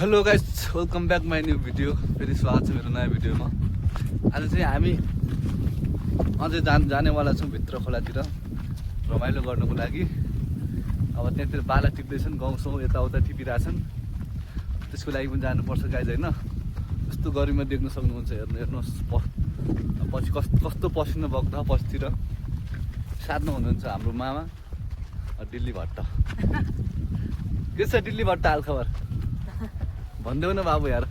Hello guys, welcome back my new video. फेरि स्वागत छ मेरो नयाँ भिडियोमा। आज चाहिँ हामी अझै जानेवाला छौँ भित्र खोलातिर रमाइलो गर्नको लागि। अब त्यहाँतिर बाला टिप्दैछन्, गाउँछौँ यताउता टिपिरहेछन्, त्यसको लागि पनि जानुपर्छ गाइज होइन। यस्तो गर्मीमा देख्न सक्नुहुन्छ, हेर्नुहोस् पछि कस्तो पसिना बग्दा पछितिर। साथमा हुनुहुन्छ हाम्रो मामा दिल्ली भट्ट। के छ दिल्ली भट्ट हालखबर भनिदेऊ न बाबु यार,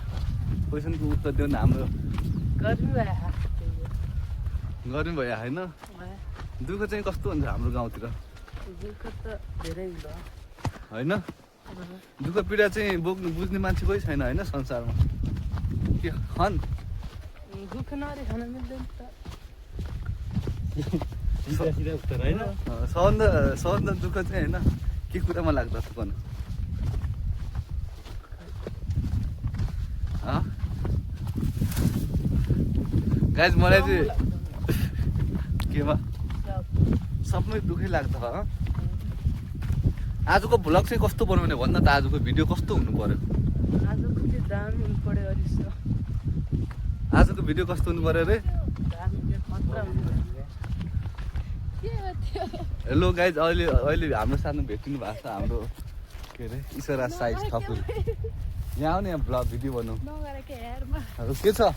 क्वेसनको उत्तर देऊ न। हाम्रो गर्मी भयो होइन, दुःख चाहिँ कस्तो हुन्छ हाम्रो गाउँतिर? दुःख त धेरै होइन, दुःख पीडा चाहिँ बुझ्ने मान्छे कोही छैन होइन संसारमा। के खन दुःख नरे खान मिल्दैन त। उत्तर होइन, सहन दुःख चाहिँ होइन के कुरामा लाग्दा सुकन गाइज मलाई चाहिँ केमा सबै दुःखै लाग्छ। आजको भ्लग चाहिँ कस्तो बनाउने भन्न त, आजको भिडियो कस्तो हुनु पर्यो? आजको भिडियो कस्तो हुनु पर्यो रे? हेलो गाइज, अहिले हाम्रो सानो भेटिनु भएको छ हाम्रो के अरे ईश्वरा साइज ठकुर। यहाँ आउने यहाँ भ्लग भिडियो बनाऊ। के छ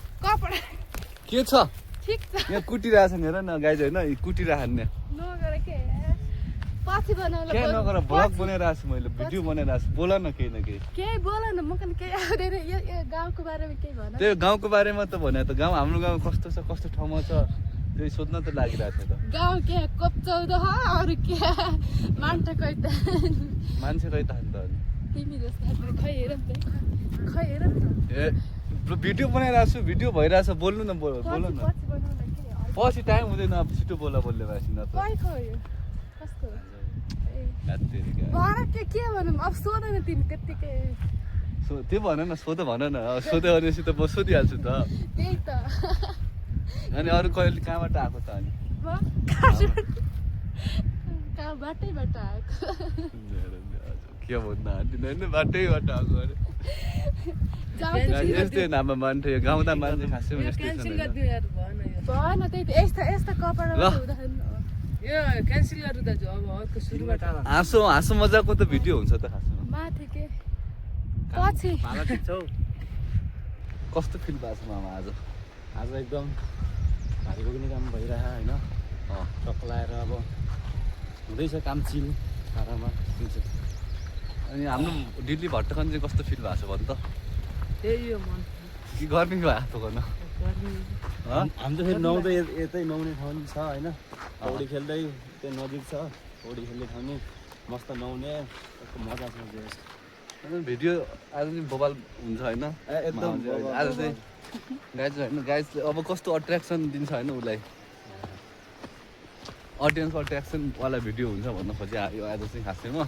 के छ यहाँ कुटिरहेछन् हेर न गाइज होइन, कुटिरहने के नगर भ्लग बनाइरहेको छु मैले, भिडियो बनाइरहेको छु। बोल न केही न केही बोल न, म केही आउँदैन। यो गाउँको बारेमा केही भन। त्यो गाउँको बारेमा त भने त गाउँ हाम्रो गाउँ कस्तो छ, कस्तो ठाउँमा छ, त्यही सोध्न त लागिरहेको थियो त। गाउँ के कोप्चौध अरू के मान्छे खै त, मान्छे खै त अन्त तिमी जस्तो खै हेर नि त, खै हेर नि त। ए भिडियो बनाइरहेको छु, भिडियो भइरहेछ, बोल्नु न, बोल न। पछि टाइम हुँदैन, अब छिटो बोल्ने भएपछि न त। के भनौँ अब, सोध न तिमी त्यत्तिकै। त्यो भन न, सोध भन न। सोध्यो भनेपछि त म सोधिहाल्छु त। त्यही त। अनि अरू कहिले कहाँबाट आएको त? अनि बाटैबाट आएको। के भन्नु होइन, बाटैबाट आएको अरे। यस्तै नाममा मान्छे गाउँदा मान्छे खासै यस्तै छ। भएन त्यही त, यस्ता कपडा यो क्यान्सल गर्नु दाजु। अब अर्को सुरुबाट हाँसो मजाको त भिडियो हुन्छ त खासमा। माथि के पछि कस्तो फिल भएको छ मामा आज? आज एकदम भारी बोक्ने काम भइरह होइन, ट्रक लाएर अब हुँदैछ काम चिल आराममा हुन्छ। अनि हाम्रो दिल्ली भट्टखन चाहिँ कस्तो फिल भएको छ भन् त? त्यही हो मन कि गर्मी भएको गर्न हाम्रो फेरि नुहाउँदै यतै नुहाउने ठाउँ छ होइन, पौडी खेल्दै त्यो नजिक छ, पौडी खेल्ने ठाउँ नि मस्त नुहाउने मजा छ। भिडियो आज चाहिँ बोबाल हुन्छ होइन एकदम। आज चाहिँ गाइज होइन, गाइज अब कस्तो अट्र्याक्सन दिन्छ होइन उसलाई, अडियन्स अट्र्याक्सनवाला भिडियो हुन्छ भन्न खोजेँ यो आज चाहिँ खासैमा।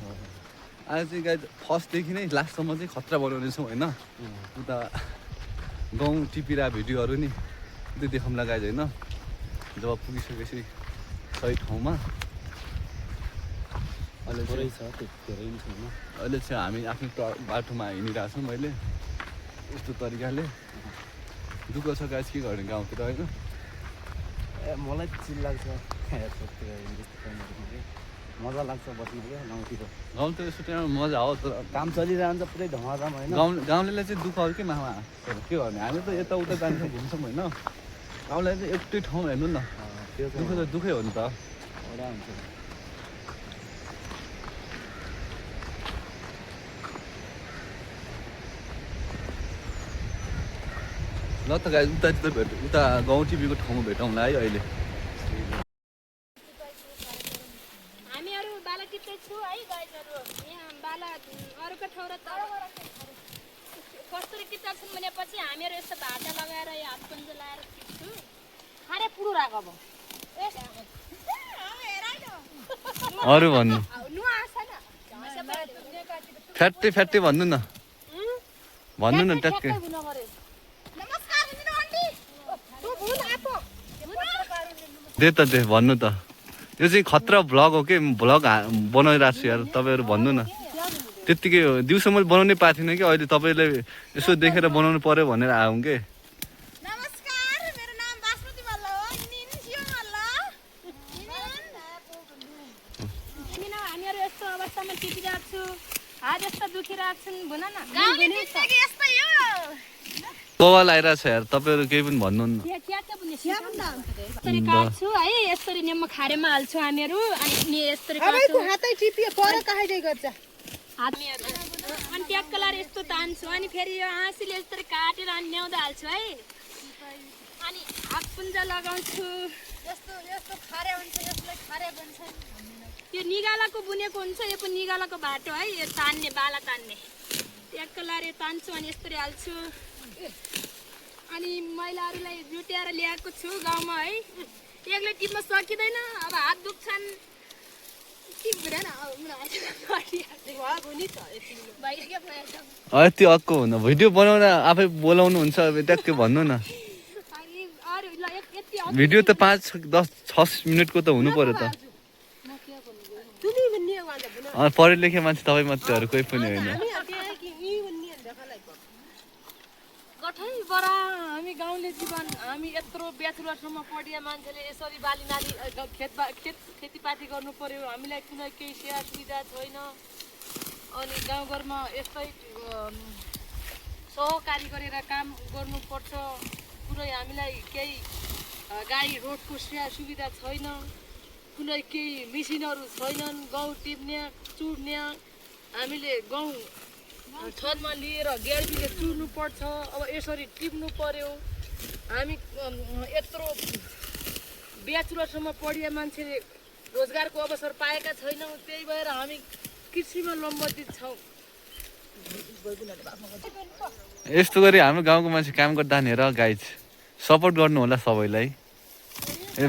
आज चाहिँ गाइज फर्स्टदेखि नै लास्टसम्म चाहिँ खतरा बनाउने छौँ होइन। उता गाउँ टिपिरा भिडियोहरू नि त्यो देखाउँला गाइज होइन, जब पुगिसकेपछि सही ठाउँमा। अहिले थोरै छ, धेरै पनि छैन। अहिले चाहिँ हामी आफ्नो बाटोमा हिँडिरहेको छौँ। मैले यस्तो तरिकाले दुःख छ गाइज, के गर्ने गाउँतिर होइन। मलाई चिल लाग्छ मजा लाग्छ बस्नु क्या गाउँतिर। गाउँतिर यस्तो टाइममा मजा हो, तर काम चलिरहन्छ पुरै धमाधम होइन। गाउँलेलाई चाहिँ दुःख हो कि मामा, तर के गर्ने, हामी त यताउता जान्छौँ घुम्छौँ होइन। गाउँलाई चाहिँ एउटै ठाउँ हेर्नु न, त्यो दुःख त दुःखै हो नि त। एउटा हुन्छ। ल त गाइज उता गाउँ टिभीको ठाउँमा भेटौँला है अहिले। हामीहरू बाला टिप्दैछु है गाइजहरू। यहाँ बाला अरूको ठाउँ र कस्तुरी टिप्दा छन् भनेपछि हामीहरू यस्तो भाटा लगाएर यो हात पन्जा लगाएर टिप्छु। खाने पुरो राख अब अरू भन्नु फ्याट्टी भन्नु न, भन्नु न ट्याक्कै। दे त दे भन्नु त, यो चाहिँ खतरा भ्लग हो कि भ्लग बनाइरहेको छु यार, तपाईँहरू भन्नु न। त्यत्तिकै हो दिउँसो मैले बनाउनै पाएको थिइनँ कि अहिले तपाईँले यसो देखेर बनाउनु पर्यो भनेर आउँ के नमस्कार मेरो नाम बासमती मल्ल हो निन्सियो मल्ल हामीहरू यस्तो अवस्थामा टिपिरहेको छु हात यस्तो दुखिरहेको छन् भन न गाउँले जिन्दगी यस्तै हो कवाल आइरहेको छ यार तपाईँहरू केही पनि भन्नुहुन्न यसरी काट्छु है यसरी नेमो खारेमा हाल्छु हामीहरू अनि यसरी काट्छु हातै टिपियो पर काट्दै गर्छ हामीहरू अनि ट्याक्क लाएर यस्तो तान्छु अनि फेरि यो आँसीले यसरी काटेर अनि ल्याउँदा हाल्छु है अनि हात पुन्जा लगाउँछु यस्तो यस्तो खारे हुन्छ यसलाई खारे भन्छ यो निगालाको बुनेको हुन्छ यो पनि निगालाको बाटो है यो तान्ने बाला तान्ने ट्याक्क लाएर तान्छु अनि यसरी हाल्छु अनि महिलाहरूलाई जुट्याएर ल्याएको छु गाउँमा है एक्लै टिप्न सकिँदैन अब हात दुख्छन् टिप्दैन यति अक्को हुन भिडियो बनाउन आफै बोलाउनु हुन्छ ट्याक्कै भन्नु न भिडियो त 5-10 मिनटको त हुनु पर्यो त पढे लेखे मान्छे तपाईँ मात्रै कोही पनि होइन गठैबाट हामी गाउँले जीवन हामी यत्रो ब्याचलरसम्म पढिया मान्छेले यसरी बाली नाली खेतीपाती गर्नु पर्यो हामीलाई कुनै केही सेवा सुविधा छैन अनि गाउँघरमा यस्तै सहकारी गरेर काम गर्नुपर्छ पुरै हामीलाई केही गाडी रोडको सेवा सुविधा छैन कुनै केही मेसिनहरू छैनन् गहुँ टिप्ने चुड्ने हामीले गहुँ छतमा लिएर ग्याडीले चुड्नु पर्छ अब यसरी टिप्नु पर्यो हामी यत्रो ब्याचलरसम्म पढिया मान्छेले रोजगारको अवसर पाएका छैनौँ त्यही भएर हामी कृषिमा लम्बदित छौँ यस्तो गरी हाम्रो गाउँको मान्छे काम गर्दा हेर गाइज सपोर्ट गर्नु होला सबैलाई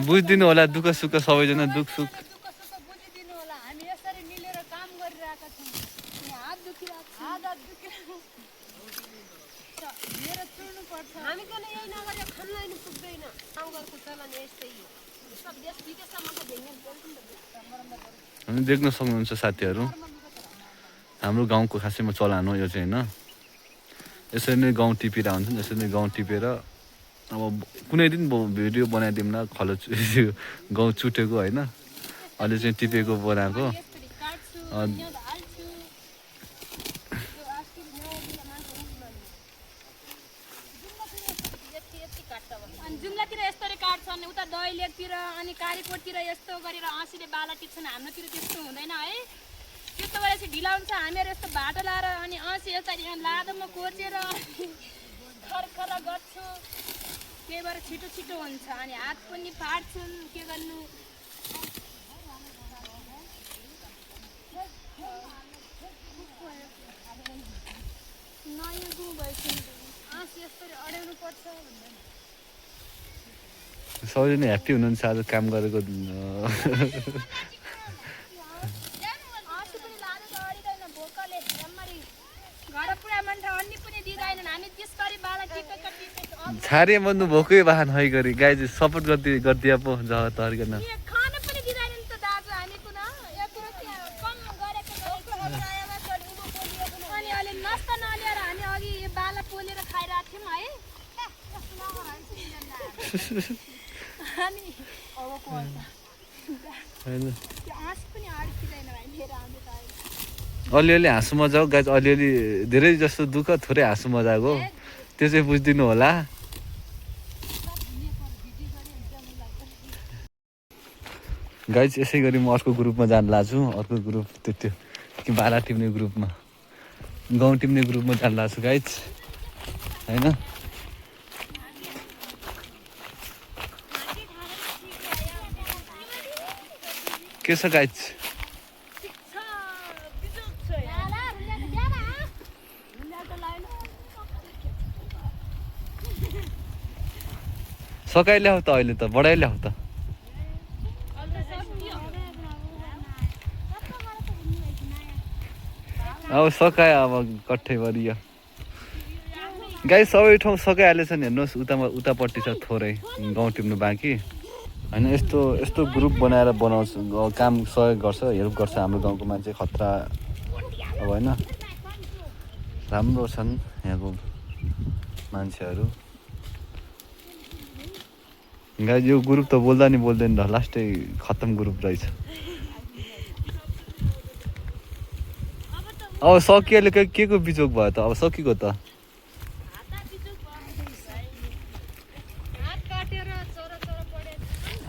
बुझिदिनु होला दुःख सुख सबैजना दुःख सुख बुझिदिनु होला हामी यसरी मिलेर काम गरिरहेका छौँ हात दुखिरहेको हामी कहिले यही नगरेर खानलाइन पुग्दैन गाउँघरको चलन यस्तै हो सब देश विदेशमा त हामी देख्न सक्नुहुन्छ साथीहरू हाम्रो गाउँको खासैमा चलान हो यो चाहिँ होइन यसरी नै गाउँ टिपेर हुन्छ नि यसरी नै गाउँ टिपेर अब कुनै दिन भिडियो बनाइदिउँ न खलो गाउँ चुटेको होइन अहिले चाहिँ टिपेको बनाएको जुम्लातिर यसरी काट्छन् उता दही लेकतिर अनि कालीकोटतिर यस्तो गरेर आँसीले बाला टिप्छन् हाम्रोतिर त्यस्तो हुँदैन है त्यस्तो गरेर चाहिँ ढिला हुन्छ हामीहरू यस्तो बाटो लाएर अनि आँसी यसरी लादोमा कोचेर खरखर गर्छु त्यही भएर छिटो छिटो हुन्छ अनि हात पनि फाट्छन् के गर्नु नयाँ गुँ भएछ आँसी यसरी अड्याउनु पर्छ सबैजना ह्याप्पी हुनुहुन्छ आज काम गरेको छारे बन्नु भोकै बाहन है गरी गाई चाहिँ सपोर्ट गरिदिए पो जग्गा तर्केन अलिअलि हाँसु मजाक गाई अलिअलि धेरै जस्तो दुःख थोरै हाँसु मजाक हो त्यो चाहिँ बुझिदिनु होला गाइज यसै गरी म अर्को ग्रुपमा जान लाग्छु अर्को ग्रुप त्यो कि बाला टिप्ने ग्रुपमा गाउँ टिप्ने ग्रुपमा जान लाग्छु गाइज होइन के छ गाइज सकाइ ल्याऊ त अहिले त बढाइ ल्याऊ त अब सकायो अब कट्ठैभरि गाई सबै ठाउँ सकाइहालेछ नि हेर्नुहोस् उतापट्टि छ थोरै गाउँ टिप्नु बाँकी होइन यस्तो ग्रुप बनाएर बनाउँछ काम सहयोग गर्छ हेल्प गर्छ हाम्रो गाउँको मान्छे खतरा अब होइन राम्रो छन् यहाँको मान्छेहरू गाइस यो ग्रुप त बोल्दा नि बोल्दैन र लास्टै खत्तम ग्रुप रहेछ अब सकिएले के को बिजोग भयो त अब सकिएको त हात काटेर चरा चरा पढेको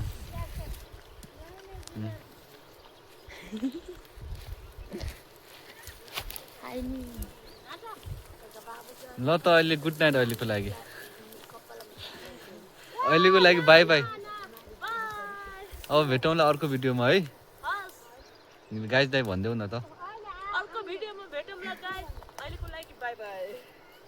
ल त अहिले गुड नाइट अहिलेको लागि बाई बाई अब भेटौँला अर्को भिडियोमा है गाइस दाइ भनिदेऊ न त अर्को भिडियोमा भेटौँला गाइस अहिलेको लागि बाई बाई